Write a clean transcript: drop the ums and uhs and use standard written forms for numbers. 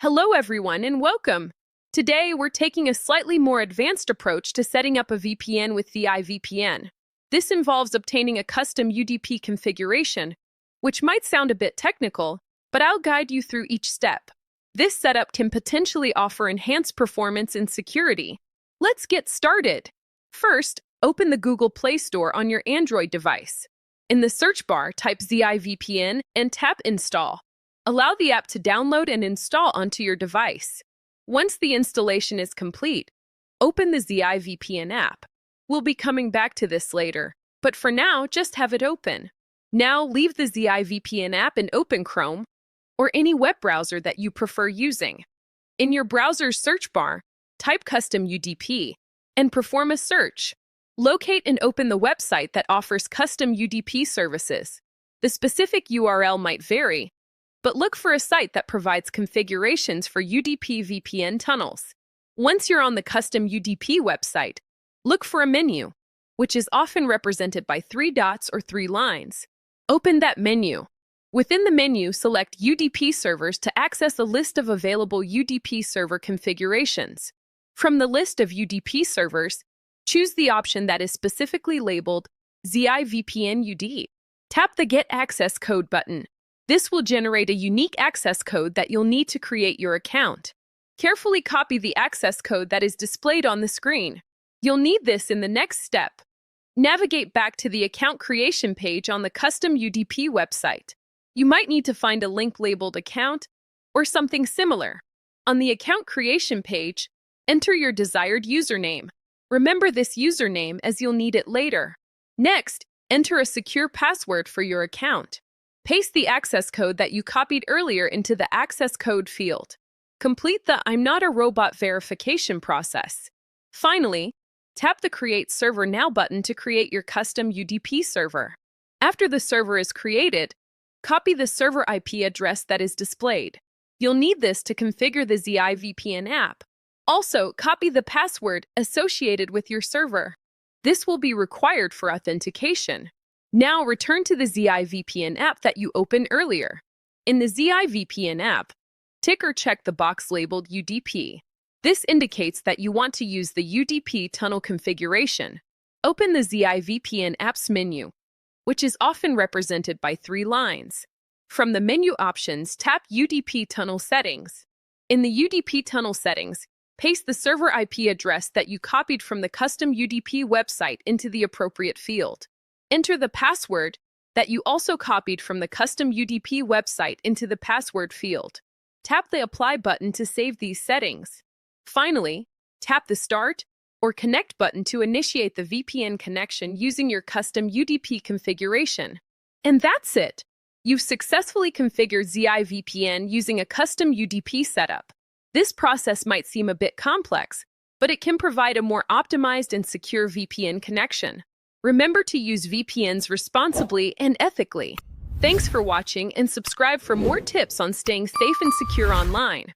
Hello everyone and welcome! Today we're taking a slightly more advanced approach to setting up a VPN with ZI VPN. This involves obtaining a custom UDP configuration, which might sound a bit technical, but I'll guide you through each step. This setup can potentially offer enhanced performance and security. Let's get started! First, open the Google Play Store on your Android device. In the search bar, type ZI VPN and tap Install. Allow the app to download and install onto your device. Once the installation is complete, open the ZI VPN app. We'll be coming back to this later, but for now, just have it open. Now leave the ZI VPN app and open Chrome or any web browser that you prefer using. In your browser's search bar, type Custom UDP and perform a search. Locate and open the website that offers custom UDP services. The specific URL might vary, but look for a site that provides configurations for UDP VPN tunnels. Once you're on the Custom UDP website, look for a menu, which is often represented by 3 dots or 3 lines. Open that menu. Within the menu, select UDP servers to access a list of available UDP server configurations. From the list of UDP servers, choose the option that is specifically labeled ZI VPN UDP. Tap the Get Access Code button. This will generate a unique access code that you'll need to create your account. Carefully copy the access code that is displayed on the screen. You'll need this in the next step. Navigate back to the account creation page on the Custom UDP website. You might need to find a link labeled Account or something similar. On the account creation page, enter your desired username. Remember this username as you'll need it later. Next, enter a secure password for your account. Paste the access code that you copied earlier into the access code field. Complete the I'm not a robot verification process. Finally, tap the Create Server Now button to create your custom UDP server. After the server is created, copy the server IP address that is displayed. You'll need this to configure the ZI VPN app. Also, copy the password associated with your server. This will be required for authentication. Now return to the ZI VPN app that you opened earlier. In the ZI VPN app, tick or check the box labeled UDP. This indicates that you want to use the UDP tunnel configuration. Open the ZI VPN app's menu, which is often represented by 3 lines. From the menu options, tap UDP tunnel settings. In the UDP tunnel settings, paste the server IP address that you copied from the custom UDP website into the appropriate field. Enter the password that you also copied from the custom UDP website into the password field. Tap the Apply button to save these settings. Finally, tap the Start or Connect button to initiate the VPN connection using your custom UDP configuration. And that's it! You've successfully configured ZI VPN using a custom UDP setup. This process might seem a bit complex, but it can provide a more optimized and secure VPN connection. Remember to use VPNs responsibly and ethically. Thanks for watching and subscribe for more tips on staying safe and secure online.